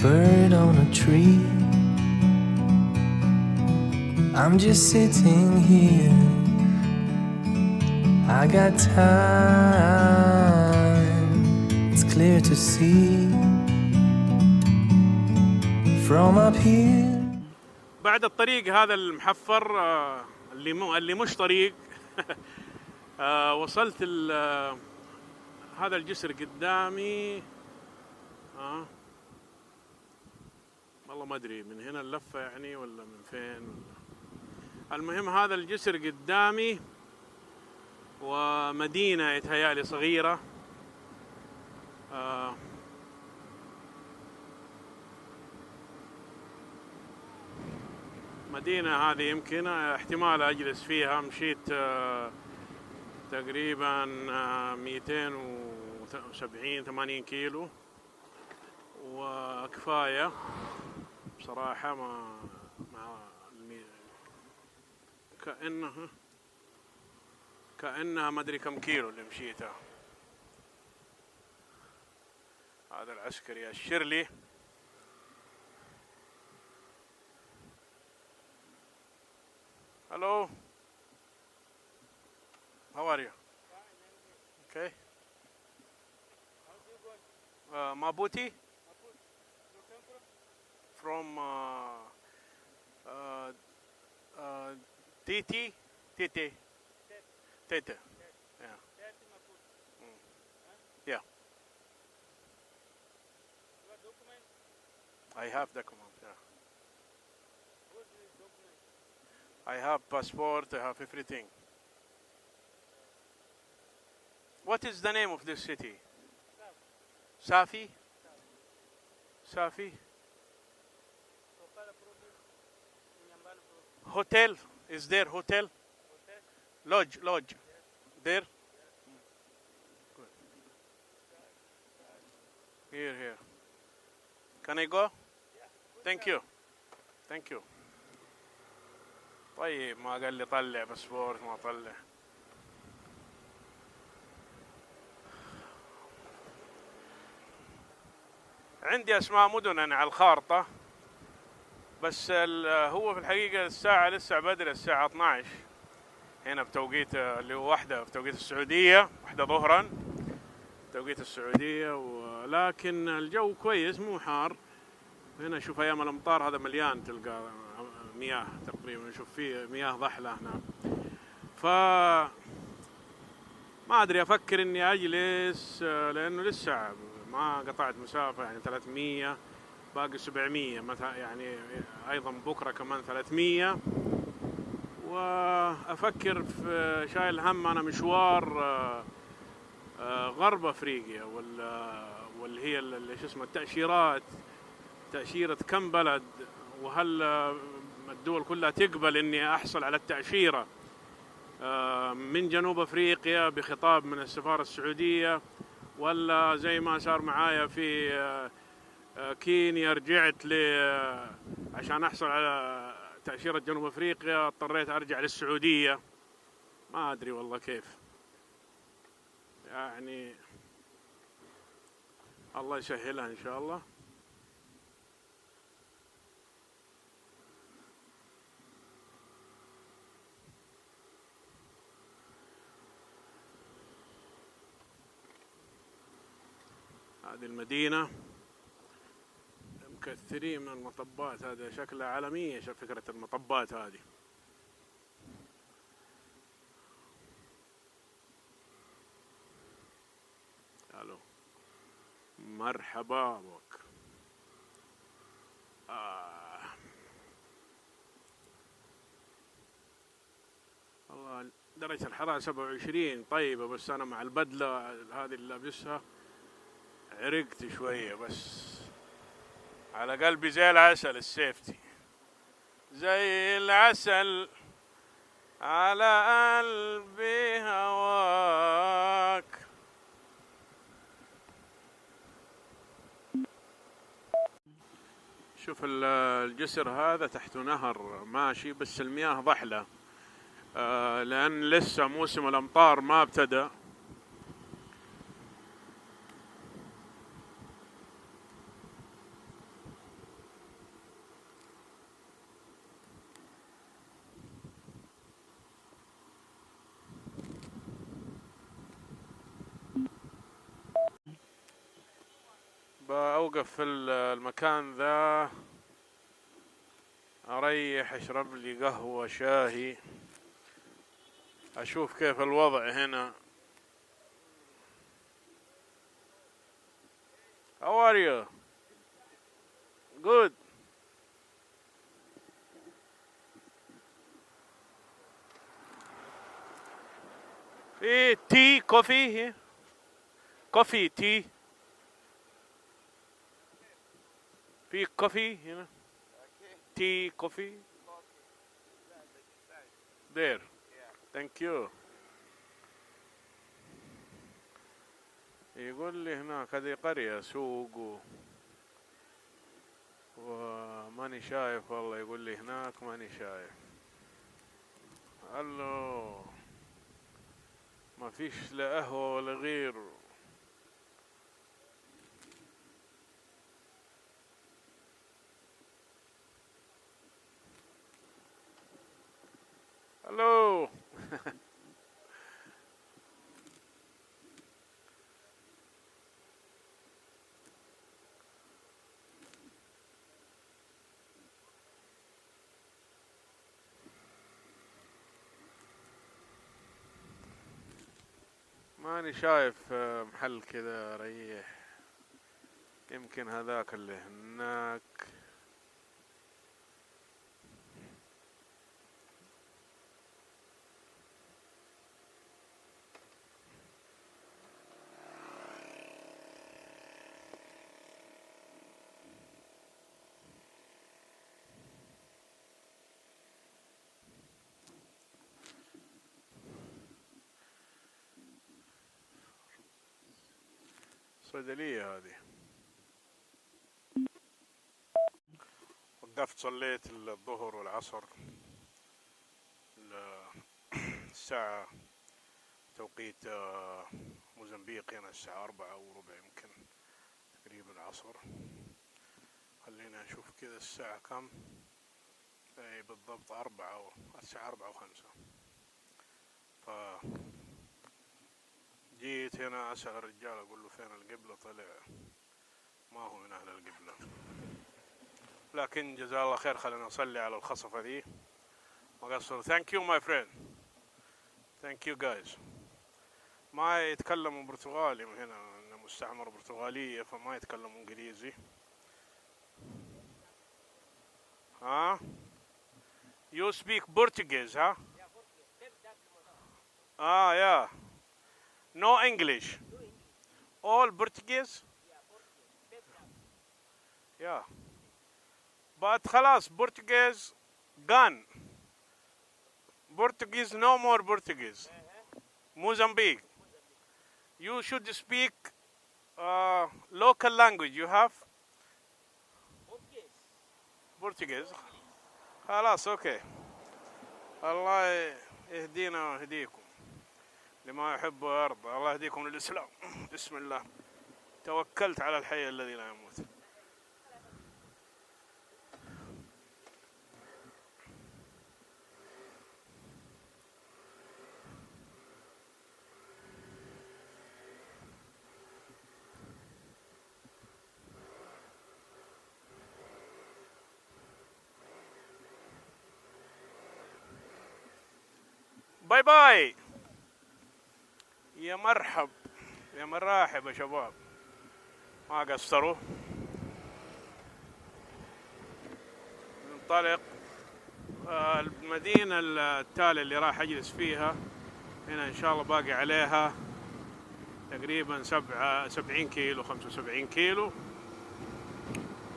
bird on a tree. I'm just sitting here. I got time. It's clear to see from up here. بعد الطريق هذا المحفر اللي مش طريق وصلت هذا الجسر قدامي. والله ما ادري من هنا اللفه يعني ولا من فين. المهم هذا الجسر قدامي ومدينه يتهيألي صغيره. مدينة هذه يمكن احتمال أجلس فيها. مشيت تقريبا 270-80 كيلو وكفاية بصراحة. ما كأنها ما أدري كم كيلو اللي مشيتها. هذا العسكري يأشر لي. Hello. How are you? Okay. Maputi. From Titi. Tete. Tete. Yeah. Yeah. I have document. Yeah. I have passport, I have everything. What is the name of this city? Safi? Safi? Hotel? Is there hotel? Lodge. There? Good. Here. Can I go? Thank you. طيب ما قال لي طلع باسبورت ما طلع. عندي اسماء مدن أنا على الخارطة، بس هو في الحقيقة الساعة لسه بدري، الساعة 12 هنا بتوقيت اللي هو 1 بتوقيت السعودية، 1 ظهرا توقيت السعودية. ولكن الجو كويس مو حار. هنا شوف ايام الامطار هذا مليان، تلقى مياه تقريبا، نشوف فيه مياه ضحلة هنا. ما ادري، افكر اني اجلس لانه لسه ما قطعت مسافة، يعني 300 باقي 700 مثلا، يعني ايضا بكرة كمان 300. وافكر في شايل هم انا مشوار غرب افريقيا، واللي هي اللي شو اسمه التأشيرات، تأشيرة كم بلد، وهل الدول كلها تقبل اني احصل على التأشيرة من جنوب افريقيا بخطاب من السفارة السعودية، ولا زي ما صار معايا في كينيا، رجعت عشان احصل على تأشيرة جنوب افريقيا اضطريت ارجع للسعودية. ما ادري والله كيف، يعني الله يسهلها ان شاء الله. هذه المدينة مكثرين من المطبات، هذا شكلها عالمية فكرة المطبات هذه. الو مرحبا بك. والله درجة الحرارة 27 طيبة، بس أنا مع البدلة هذه اللي لابسها عرقت شوية، بس على قلبي زي العسل، السيفتي زي العسل على قلبي هواك. شوف الجسر هذا تحته نهر ماشي، بس المياه ضحلة لأن لسه موسم الأمطار ما ابتدأ. بأوقف في المكان ذا، أريح، أشرب لي قهوة شاهي، أشوف كيف الوضع هنا. How are you? Good. في تي كوفي؟ كوفي تي؟ في كوفي هنا؟ تي كوفي؟ There. Thank you. يقول لي هناك هذه قرية سوق وماني شايف والله. يقول لي هناك ماني شايف. الو، ما فيش لا قهوة ولا غير. الو. ماني شايف محل كذا ريح. يمكن هذاك اللي هناك. صيدلية هذه. وقفت صليت الظهر والعصر الساعة توقيت موزمبيق هنا الساعة 4:15 يمكن تقريبا العصر. خلينا نشوف كذا الساعة كم. اي بالضبط 4 الساعة 4:05. ف جيت هنا أسأل الرجال أقول له فين القبلة، طلع ما هو من أهل القبلة. لكن جزاه الله خير، خلينا نصلي على الخصفة ذي وقصر. ثانك يو ماي فريند، ثانك يو جايز. ما يتكلموا برتغالي من هنا، مستعمرة برتغالية فما يتكلموا انجليزي. ها you speak Portuguese ها؟ yeah. No English. All Portuguese. Yeah. But خلاص Portuguese gone. Portuguese no more Portuguese. Mozambique. You should speak local language. You have Portuguese. خلاص اوكي. الله يهدينا ويهديكم لما يحب ويرضى. الله يهديكم للإسلام. بسم الله توكلت على الحي الذي لا يموت. باي باي. يا مرحب يا مراحب يا شباب، ما قصروا. ننطلق. المدينة التالية اللي راح أجلس فيها هنا إن شاء الله باقي عليها تقريبا 70 كيلو 75 كيلو.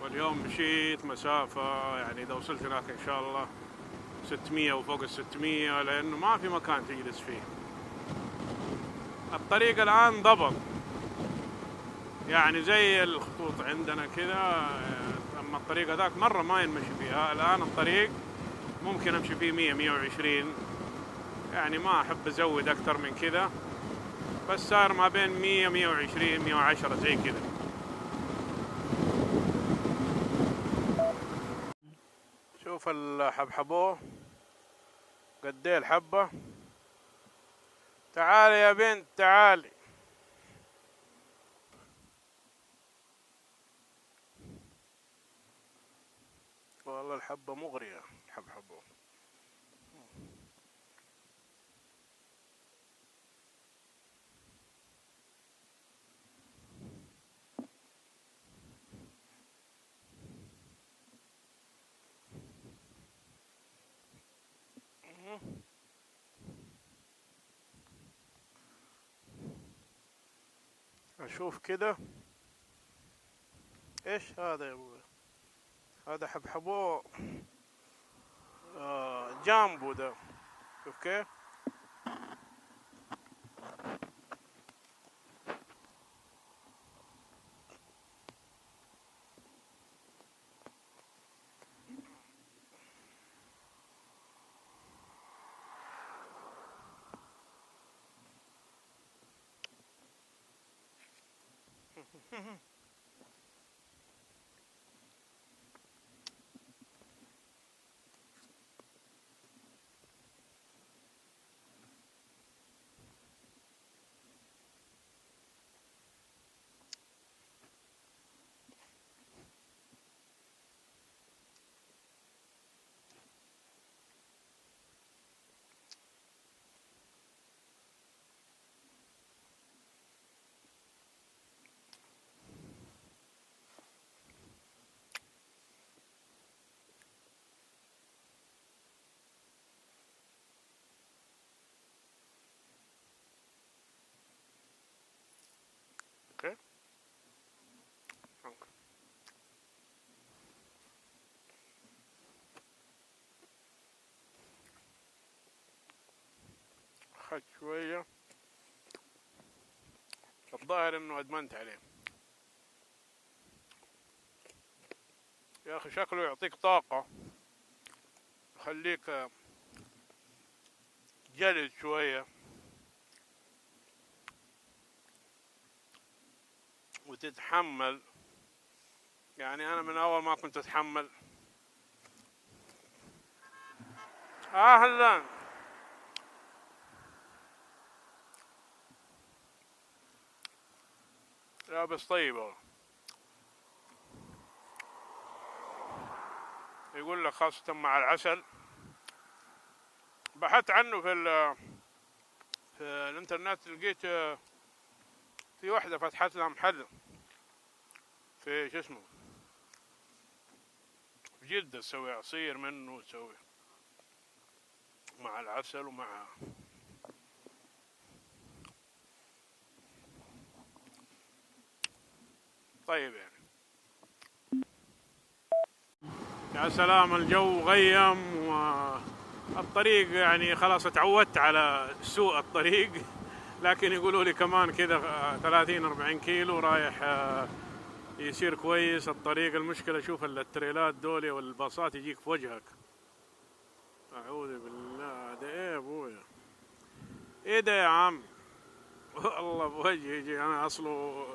واليوم مشيت مسافة يعني إذا وصلت هناك إن شاء الله 600 وفوق 600، لأنه ما في مكان تجلس فيه. الطريق الآن ضبط يعني زي الخطوط عندنا كذا، أما الطريق هذاك مرة ما ينمشي فيها. الآن الطريق ممكن أمشي فيه 100 120، يعني ما أحب أزود أكثر من كذا، بس صار ما بين 100 120 110 زي كذا. شوف الحبحبوه قد ايه الحبة. تعالي يا بنت تعالي. والله الحبة مغرية، حبحبه. اشوف كده ايش هذا يا ابوي؟ هذا حبحبوه جامبو ده، شوف كيف. اوكي، اخذت شوية، الظاهر انه ادمنت عليه يا اخي، شكله يعطيك طاقة، يخليك جلد شوية وتتحمل. يعني انا من اول ما كنت اتحمل. اهلا، لابس طيبة. يقول لك خاصة مع العسل، بحثت عنه في الانترنت، لقيت في واحدة فتحت لها محل في شو اسمه في جدة، تسوي عصير منه، تسوي مع العسل ومع طيب يعني. يا سلام، الجو غيم والطريق يعني خلاص اتعودت على سوء الطريق، لكن يقولوا لي كمان كذا 30-40 كيلو رايح يصير كويس الطريق. المشكلة شوف التريلات دولي والباصات يجيك في وجهك. أعوذ بالله، ده إيه يا أبويا؟ إيه ده يا عم؟ والله بوجهي يجي، أنا أصله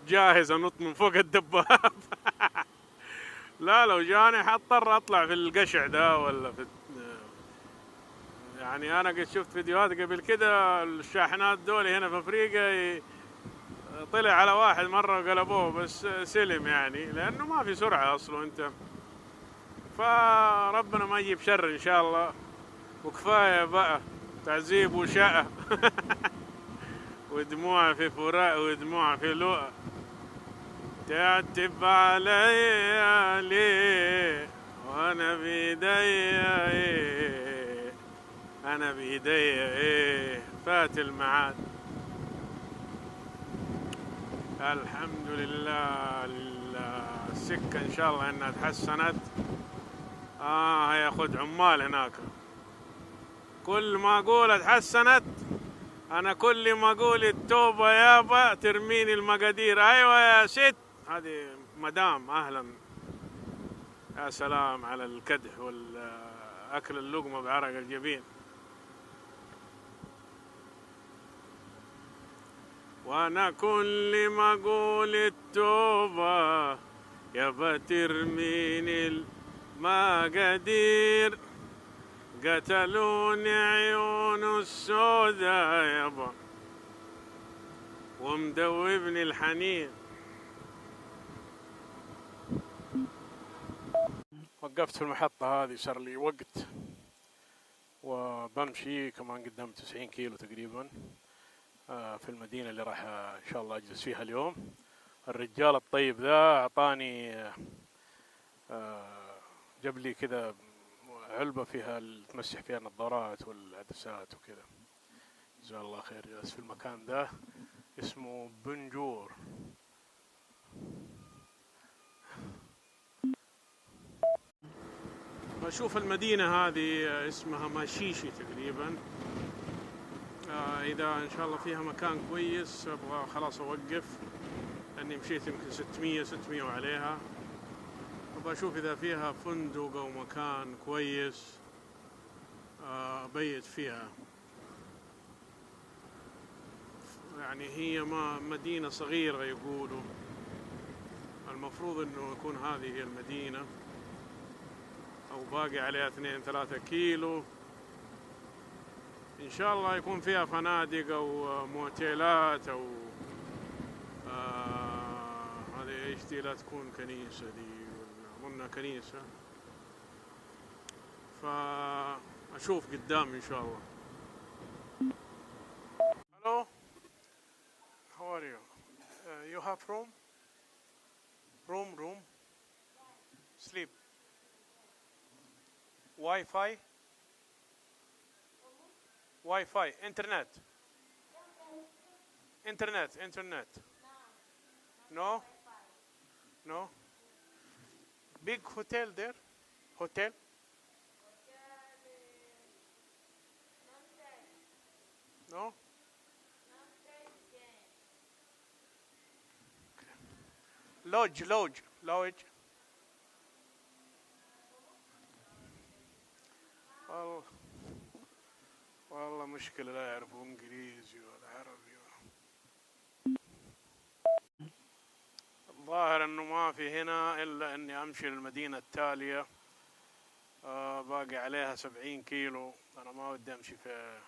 جاهز أنط من فوق الدباب. لا لو جاني حضطر أطلع في القشع ده ولا في يعني. أنا قد شفت فيديوهات قبل كده، الشاحنات دولي هنا في أفريقيا طلع على واحد مرة قلبوه بس سلم، يعني لأنه ما في سرعة أصله أنت. فربنا ما يجيب شر إن شاء الله، وكفاية بقى تعذيب وشقة. ودموع في فراق ودموع في لؤى، تعتب عليا ليه وأنا بيدي إيه، أنا بيدي إيه، فات الميعاد. الحمد لله، السكة إن شاء الله إنها تحسنت. هياخد عمال هناك، كل ما أقول اتحسنت أنا كل ما أقول التوبة يابا ترميني المقادير. أيوة يا ست، هذه مدام. أهلا، يا سلام على الكدح والأكل اللقمة بعرق الجبين. وأنا كل ما أقول التوبة يابا ترميني المقادير، قتلوني عيون السودا يابا ومدوبني الحنين. وقفت في المحطة هذه صار لي وقت، وبمشي كمان قدام 90 كيلو تقريبا في المدينة اللي راح إن شاء الله أجلس فيها اليوم. الرجال الطيب ذا أعطاني جاب لي كذا علبة فيها تمسح فيها النظارات والعدسات وكذا، جزاه الله خير. جالس في المكان ده اسمه بنجور. بشوف المدينة هذه اسمها ماشيشي تقريبا. إذا إن شاء الله فيها مكان كويس أبغى خلاص أوقف، لأني مشيت يمكن 600 وعليها. وبشوف إذا فيها فندق أو مكان كويس أبيت فيها. يعني هي ما مدينة صغيرة يقولوا، المفروض إنه يكون هذه هي المدينة، أو باقي عليها 2-3 كيلو. إن شاء الله يكون فيها فنادق أو موتيلات أو هذه إيش دي، لا تكون كنيسة دي، أظنها كنيسة. فأشوف قدام إن شاء الله. Hello, how are you? You have room? Room? Sleep. Wi-Fi? Wi-Fi, internet. No? No? Big hotel there? Hotel? No? Lodge. والله مشكلة لا يعرفوا انجليزي ولا عربي. الظاهر انه ما في هنا الا اني امشي للمدينة التالية، باقي عليها 70 كيلو. انا ما ودي امشي في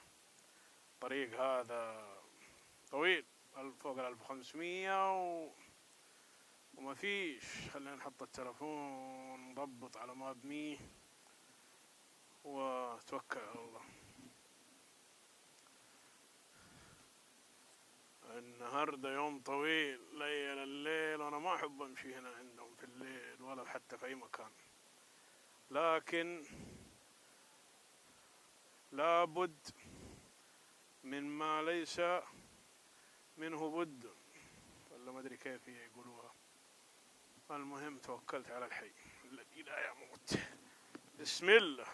الطريق هذا طويل فوق 1500 وما فيش. خلينا نحط التلفون نضبط على ما بميه وتوكل على الله. النهاردة يوم طويل، ليل الليل، وأنا ما أحب أمشي هنا عندهم في الليل ولا حتى في أي مكان، لكن لابد من ما ليس منه بد، ولا ما أدري كيف يقولوها. المهم توكلت على الحي الذي لا يموت. بسم الله.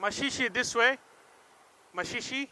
Mashishi this way. Mashishi.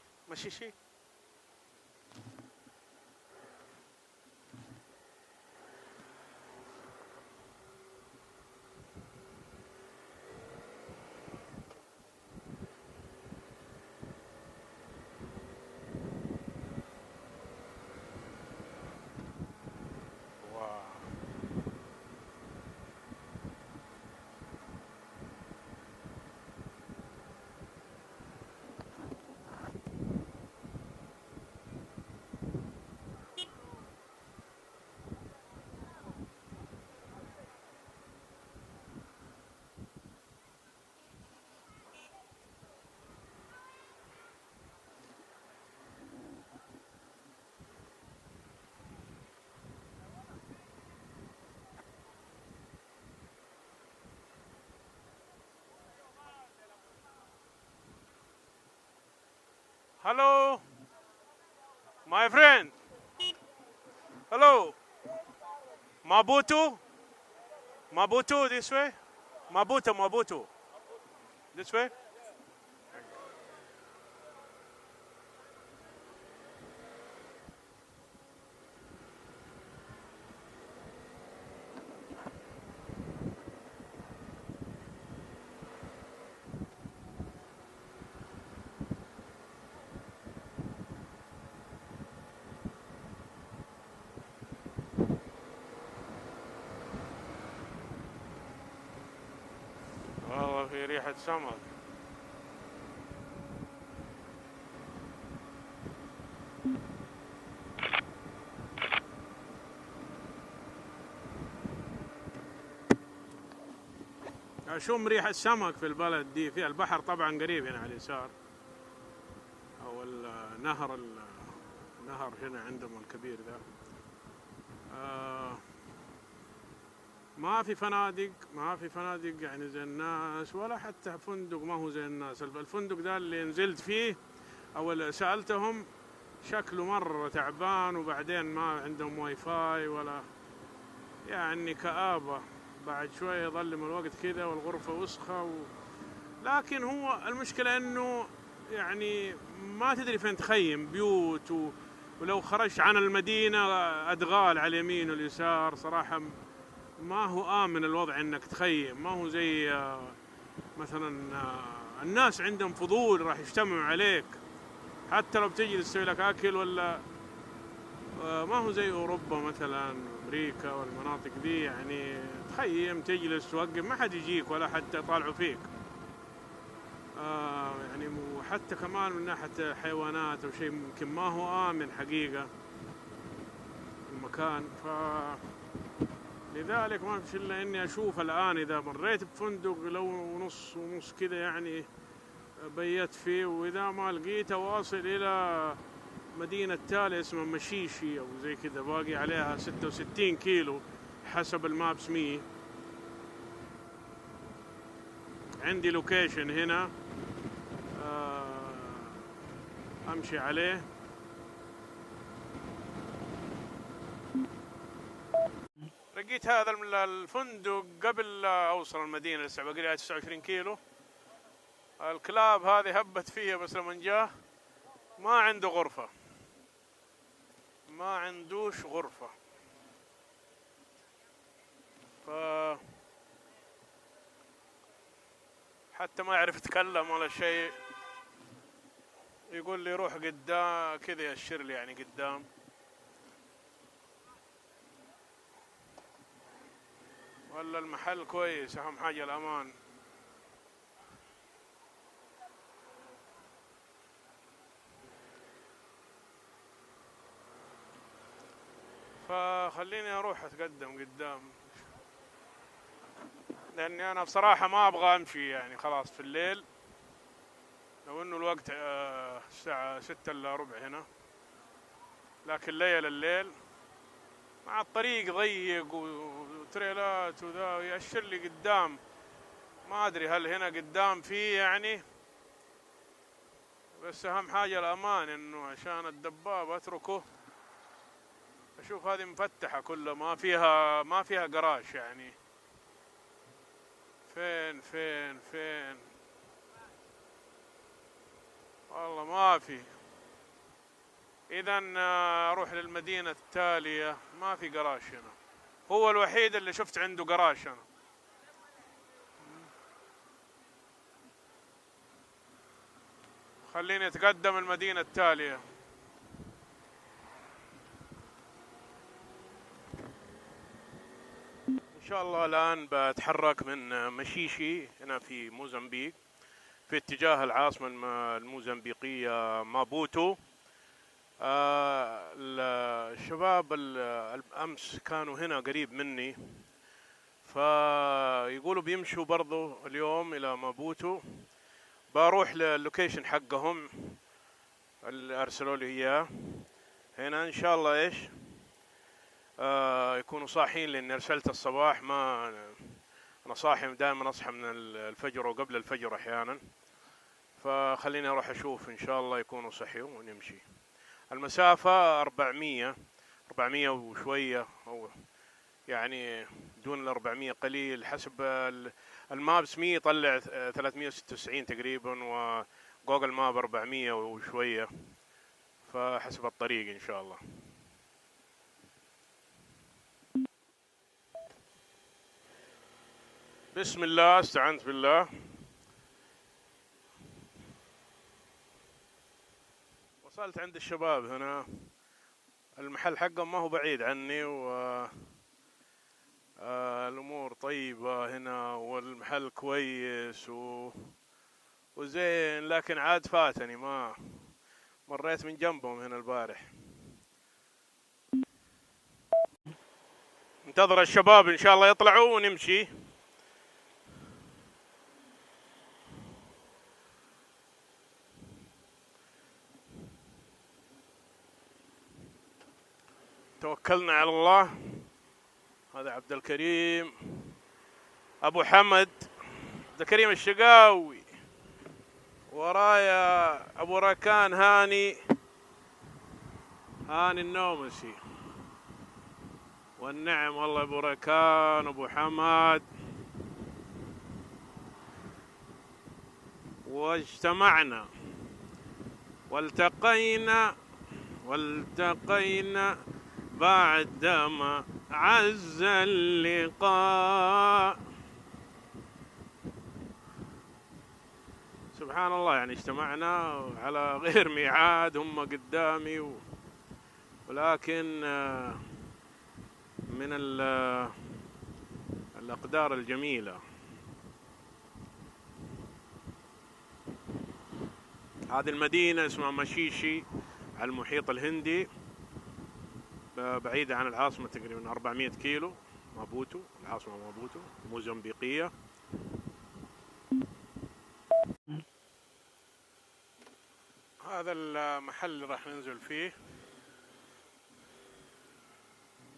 Hello, my friend. Hello, Mabutu. This way. Mabutu. This way. ريحة سمك. أشم ريحة سمك في البلد دي. في البحر طبعا قريب هنا على اليسار، أو النهر هنا عندهم الكبير ذا. ما في فنادق يعني زي الناس، ولا حتى فندق ما هو زي الناس. الفندق ده اللي نزلت فيه أول سألتهم شكله مرة تعبان، وبعدين ما عندهم واي فاي ولا، يعني كآبة. بعد شوية يظلم الوقت كذا والغرفة وسخة لكن هو المشكلة انه يعني ما تدري فين تخيم، بيوت ولو خرجت عن المدينة أدغال على اليمين واليسار. صراحة ما هو آمن الوضع انك تخيم، ما هو زي مثلا الناس عندهم فضول راح يجتمعوا عليك حتى لو بتجلس تسوي لك اكل ولا. ما هو زي اوروبا مثلا امريكا والمناطق دي، يعني تخيم تجلس توقف ما حد يجيك ولا حتى يطالعوا فيك. يعني وحتى كمان من ناحية حيوانات او شيء يمكن ما هو آمن حقيقة المكان. لذلك ما فيش الا اني اشوف الان اذا مريت بفندق لو نص ونص كذا يعني بيت فيه، واذا ما لقيته واصل الى مدينة تالية اسمها مشيشي او زي كذا، باقي عليها 66 كيلو حسب المابس 100. عندي لوكيشن هنا امشي عليه. لقيت هذا الفندق قبل اوصل المدينة، لسه باقي لها 29 كيلو. الكلاب هذه هبت فيها، بس لما جاه ما عنده غرفة، ما عندوش غرفة. حتى ما يعرف يتكلم ولا شيء. يقول لي روح قدام كذا، يأشر لي يعني قدام. ولا المحل كويس، أهم حاجة الأمان. فخليني أروح أتقدم قدام، لأني أنا بصراحة ما أبغى أمشي يعني خلاص في الليل. لو إنه الوقت الساعة 6 إلا ربع هنا، لكن ليل الليل مع الطريق ضيق وتريلات وذا يأشر لي قدام. ما أدري هل هنا قدام فيه يعني، بس أهم حاجة الأمان، إنه عشان الدباب أتركه. أشوف هذه مفتحة كلها، ما فيها قراش يعني. فين والله ما في. إذا أروح للمدينة التالية، ما في قراش هنا. هو الوحيد اللي شفت عنده قراش أنا. خليني أتقدم المدينة التالية. إن شاء الله الآن بتحرك من مشيشي هنا في موزمبيق في اتجاه العاصمة الموزمبيقية مابوتو. الشباب الأمس كانوا هنا قريب مني، فيقولوا بيمشوا برضو اليوم إلى مابوتو. بروح للوكيشن حقهم اللي أرسلوا لي إياه هنا. إن شاء الله إيش يكونوا صاحين، لأني أرسلت الصباح. ما أنا صاحي دائما، أصحى من الفجر وقبل الفجر أحيانا. فخليني أروح أشوف إن شاء الله يكونوا صحيوا ونمشي. المسافة 400 وشوية، أو يعني دون 400 قليل. حسب المابس 100 يطلع 396 تقريبا، وجوجل ماب 400 وشوية. فحسب الطريق إن شاء الله. بسم الله، استعنت بالله. وصلت عند الشباب هنا. المحل حقهم ما هو بعيد عني، و الأمور طيبة هنا والمحل كويس وزين، لكن عاد فاتني ما مريت من جنبهم هنا البارح. انتظر الشباب إن شاء الله يطلعوا ونمشي. توكلنا على الله. هذا عبد الكريم أبو حمد، عبد الكريم الشقاوي، ورايا أبو ركان هاني النومسي. والنعم والله أبو ركان أبو حمد. واجتمعنا والتقينا بعدما عز اللقاء. سبحان الله، يعني اجتمعنا على غير ميعاد، هم قدامي ولكن من الأقدار الجميلة. هذه المدينة اسمها مشيشي على المحيط الهندي، بعيدة عن العاصمة تقريبا 400 كيلو. مابوتو، العاصمة مابوتو موزمبيقية. هذا المحل اللي راح ننزل فيه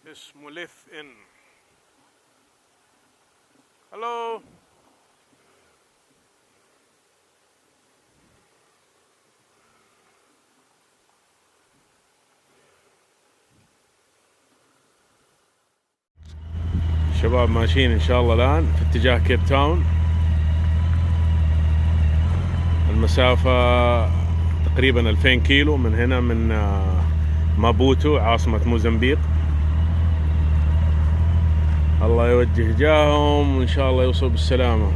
اسمه ليف ان. هلو، شباب ماشيين ان شاء الله الان في اتجاه كيب تاون. المسافة تقريبا 2000 كيلو من هنا، من مابوتو عاصمة موزمبيق. الله يوجه جاهم وان شاء الله يوصلوا بالسلامة.